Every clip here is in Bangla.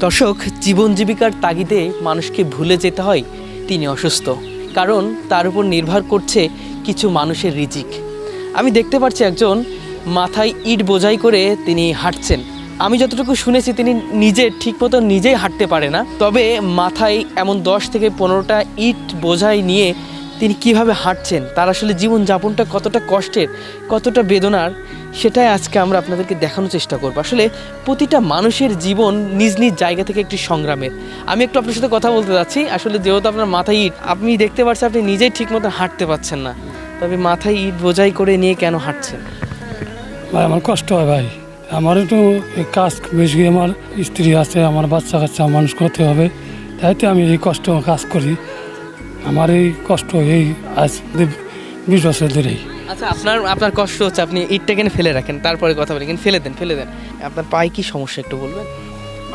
দর্শক, জীবন জীবিকার তাগিদে মানুষকে ভুলে যেতে হয় তিনি অসুস্থ, কারণ তার উপর নির্ভর করছে কিছু মানুষের রিজিক। আমি দেখতে পাচ্ছি একজন মাথায় ইট বোঝাই করে তিনি হাঁটছেন। আমি যতটুকু শুনেছি তিনি ঠিকমতো নিজেই হাঁটতে পারে না, তবে মাথায় এমন 10 থেকে 15টা ইট বোঝাই নিয়ে তিনি কিভাবে হাঁটছেন, তার আসলে জীবনযাপনটা কতটা কষ্টের, কতটা বেদনার, সেটাই আজকে আমরা আপনাদেরকে দেখানোর চেষ্টা করব। আসলে প্রতিটা মানুষের জীবন নিজ নিজ জায়গা থেকে একটি সংগ্রামের। আমি একটু আপনার সাথে কথা বলতে যাচ্ছি। আসলে যেহেতু আপনার মাথায় ইট, আপনি দেখতে পাচ্ছেন আপনি নিজেই ঠিকমতো হাঁটতে পারছেন না, তবে মাথায় ইট বোঝাই করে নিয়ে কেন হাঁটছেন? ভাই আমার কষ্ট হয় ভাই, আমার একটু কাজ বেশি, আমার স্ত্রী আছে, আমার বাচ্চা কাচ্চা মানুষ করতে হবে, তাইতে আমি এই কষ্ট কাজ করি। আমার এই কষ্ট এই আজ 20 বছর ধরেই। আচ্ছা, আপনার কষ্ট হচ্ছে, আপনি ইটটা কেন ফেলে রাখেন, তারপরে কথা বলি, কিন্তু ফেলে দেন। আপনার পায়ে কি সমস্যা একটু বলবেন?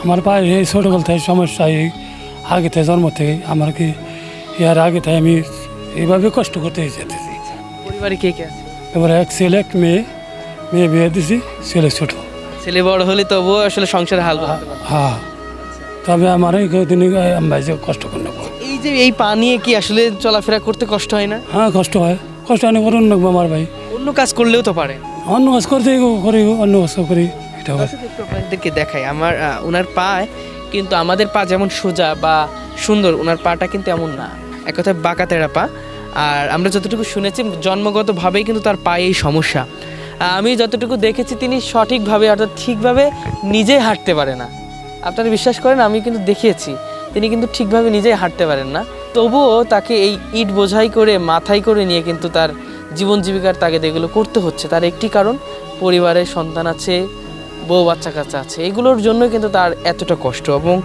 আমার পায়ে এই ছোটোবেলা থেকে সমস্যা, এই আগে থেকে জন্ম থেকে আমার কি এর আগে থেকে আমি এইভাবে কষ্ট করতে যেতেছি। পরিবারে কে কে আছে? এবার এক ছেলে এক মেয়ে বিয়ে দিছি, ছেলে ছোট। ছেলে বড় হলে তবুও আসলে সংসারে হাল ধরতে পারে। হ্যাঁ, তবে আমার এই দিন আমি কষ্ট করে নেবো। এই পা নিয়ে কি আসলে চলাফেরা করতে কষ্ট হয় না? হ্যাঁ, কষ্ট হয়, কষ্ট অনেক করুন নেবো আমার ভাই। অন্য কাজ করলেও তো পারে। অন্য কাজ করতে করি, অন্য কাজ করি, এটা হয়। একটু আপনাদেরকে দেখাই, ওনার পা কিন্তু আমাদের পা যেমন সোজা বা সুন্দর, ওনার পাটা কিন্তু এমন না, এক কথায় বাঁকা তেড়া পা। আর আমরা যতটুকু শুনেছি জন্মগতভাবেই কিন্তু তার পায়ে এই সমস্যা। আমি যতটুকু দেখেছি তিনি সঠিকভাবে অর্থাৎ ঠিকভাবে নিজেই হাঁটতে পারে না। আপনারা বিশ্বাস করেন, আমি কিন্তু দেখিয়েছি তিনি কিন্তু ঠিকভাবে নিজেই হাঁটতে পারেন না, তবুও তাকে এই ইট বোঝাই করে মাথায় করে নিয়ে কিন্তু তার জীবন জীবিকার তাগিদে এগুলো করতে হচ্ছে। তার একটি কারণ, পরিবারের সন্তান আছে, বউ বাচ্চা কাচ্চা আছে, এগুলোর জন্য কিন্তু তার এতটা কষ্ট। এবং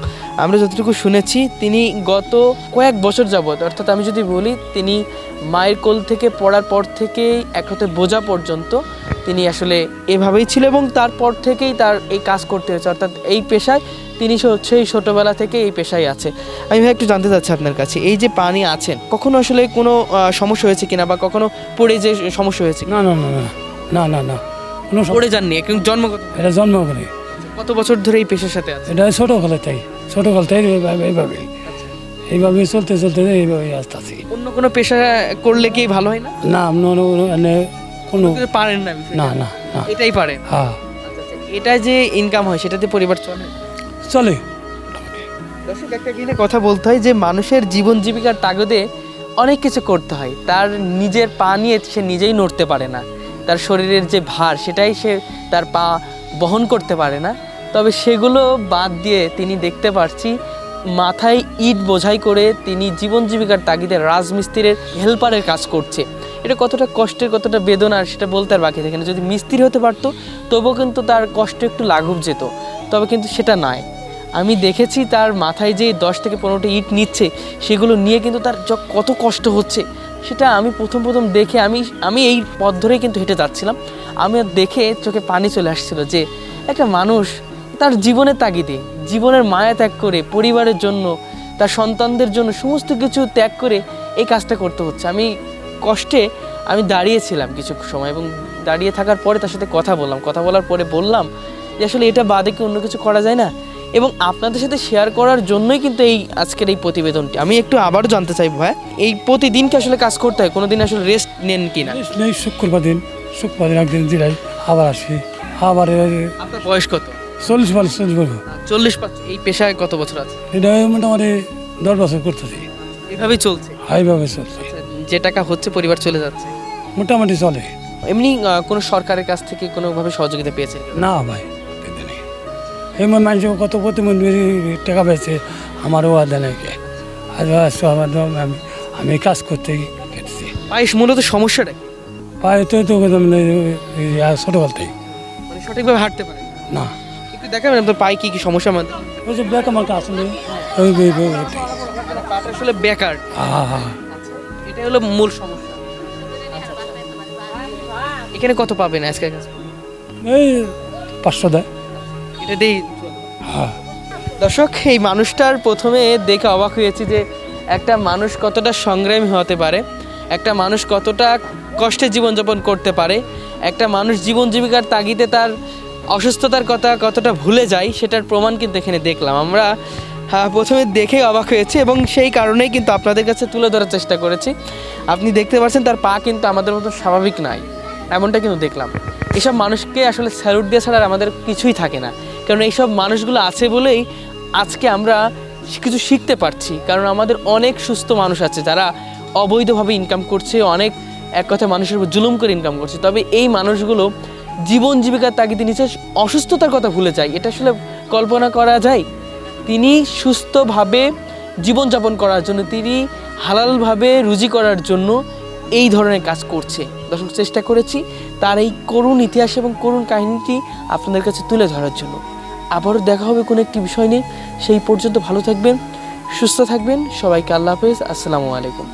আমরা যতটুকু শুনেছি তিনি গত কয়েক বছর যাবৎ, অর্থাৎ আমি যদি বলি তিনি মায়ের কোল থেকে পড়ার পর থেকেই এক হতে বোঝা পর্যন্ত তিনি আসলে এভাবেই ছিল, এবং তারপর থেকেই তার এই কাজ করতে হয়েছে, অর্থাৎ এই পেশায় তিনি সেই ছোটোবেলা থেকে এই পেশায় আছে। আমি ভাই একটু জানতে চাচ্ছি আপনার কাছে, এই যে পানি আছেন, কখনো আসলে কোনো সমস্যা হয়েছে কিনা, বা কখনো পড়ে যে সমস্যা হয়েছে? না না না না না না না, কোনো পড়ে যাননি, একদম জন্মগত? এটা জন্ম করে। কত বছর ধরে এই পেশার সাথে আছে? এটা ছোটোবেলা তাই, এইভাবে চলতে চলতে এইভাবে আসতে আছি। অন্য কোনো পেশা করলে কি ভালো হয় না? না, কোনো কিন্তু পারেন না বিষয়টা? না না না, এটাই পারেন? হ্যাঁ, এটা যে ইনকাম হয় সেটাতে পরিবার চলে? চলে। দর্শক, একটা কিনে কথা বলতে হয় যে মানুষের জীবন জীবিকার তাগদে অনেক কিছু করতে হয়। তার নিজের পা নিয়ে সে নিজেই নড়তে পারে না, তার শরীরের যে ভার সেটাই সে তার পা বহন করতে পারে না, তবে সেগুলো বাদ দিয়ে তিনি দেখতে পাচ্ছি মাথায় ইট বোঝাই করে তিনি জীবন জীবিকার তাগিদে রাজমিস্ত্রির হেল্পারের কাজ করছে। এটা কতটা কষ্টের, কতটা বেদনার, সেটা বলতে আর বাকি থাকে না। যদি মিস্ত্রি হতে পারতো তবুও কিন্তু তার কষ্ট একটু লাঘব যেত, তবে কিন্তু সেটা নয়। আমি দেখেছি তার মাথায় যে 10 থেকে 15টা ইট নিচ্ছে, সেগুলো নিয়ে কিন্তু তার কত কষ্ট হচ্ছে সেটা আমি প্রথম দেখে আমি এই পথ ধরেই কিন্তু হেঁটে যাচ্ছিলাম। আমি দেখে চোখে পানি চলে আসছিল যে একটা মানুষ তার জীবনের তাগিদে, জীবনের মায়া ত্যাগ করে, পরিবারের জন্য, তার সন্তানদের জন্য সমস্ত কিছু ত্যাগ করে এই কাজটা করতে হচ্ছে। আমি কষ্টে দাঁড়িয়েছিলাম কিছু সময়, এবং দাঁড়িয়ে থাকার পরে তার সাথে কথা বলার পরে বললাম যে আসলে এটা বাদে কি অন্য কিছু করা যায় না, এবং আপনাদের সাথে শেয়ার করার জন্যই কিন্তু এই আজকের এই প্রতিবেদনটি। আমি একটু আবারও জানতে চাইব ভাই, এই প্রতিদিন কি আসলে কাজ করতে হয়, কোনোদিন আসলে রেস্ট নেন কি না? নেই, শুক্রবার দিন একদিন জিরাই, আবার আসি, আবার। আপনার বয়স কত? 40 বছর। 40? এই পেশায় কত বছর আছে? এটা মোটামুটি 10 বছর করতেছি। এভাবেই চলছে? এইভাবে চলছে, যে টাকা হচ্ছে পরিবার চলে যাচ্ছে? মোটামুটি চলে। এমনি কোনো সরকারের কাছ থেকে কোনোভাবে সহযোগিতা পেয়েছেন? না ভাই, এই মানুষ কত প্রতিবন্ধী টাকা পেয়েছে, আমারও আদা নাকি আমি কাজ করতে কেটেছি। পায়েস মূলত সমস্যাটা কি? পায়ে তো ছোটোবেলাতেই মানে সঠিকভাবে হাঁটতে পারে না। একটু দেখাবেন আপনার পায়ে কি কি সমস্যা? মানে ওই যে ব্যাক আমার আসলে পাটা আসলে বেকার, এটা হলো মূল সমস্যা। এখানে কত পাবেন আজকের কাছে? এই 500 দেয়, এটা দিয়েই হ্যাঁ। দর্শক, এই মানুষটার প্রথমে দেখে অবাক হয়েছি যে একটা মানুষ কতটা সংগ্রামী হতে পারে, একটা মানুষ কতটা কষ্টে জীবনযাপন করতে পারে, একটা মানুষ জীবন জীবিকার তাগিদে তার অসুস্থতার কথা কতটা ভুলে যাই সেটার প্রমাণ কিন্তু এখানে দেখলাম আমরা। প্রথমে দেখে অবাক হয়েছি এবং সেই কারণেই কিন্তু আপনাদের কাছে তুলে ধরার চেষ্টা করেছি। আপনি দেখতে পাচ্ছেন তার পা কিন্তু আমাদের মতো স্বাভাবিক নয়, এমনটা কিন্তু দেখলাম। এসব মানুষকে আসলে স্যালুট দিয়ে ছাড়া আর আমাদের কিছুই থাকে না, কারণ এইসব মানুষগুলো আছে বলেই আজকে আমরা কিছু শিখতে পারছি। কারণ আমাদের অনেক সুস্থ মানুষ আছে যারা অবৈধভাবে ইনকাম করছে, অনেক এক কথায় মানুষের উপর জুলুম করে ইনকাম করছে। তবে এই মানুষগুলো জীবন জীবিকার তাগিদে নিচে অসুস্থতার কথা ভুলে যায়, এটা আসলে কল্পনা করা যায়? তিনি সুস্থভাবে জীবনযাপন করার জন্য, তিনি হালালভাবে রুজি করার জন্য এই ধরনের কাজ করছে। দর্শক, চেষ্টা করেছি তার এই করুণ ইতিহাস এবং করুণ কাহিনীটি আপনাদের কাছে তুলে ধরার জন্য। আবারও দেখা হবে কোনো একটি বিষয় নিয়ে। সেই পর্যন্ত ভালো থাকবেন, সুস্থ থাকবেন। সবাইকে আল্লাহ হাফেজ, আসসালামু আলাইকুম।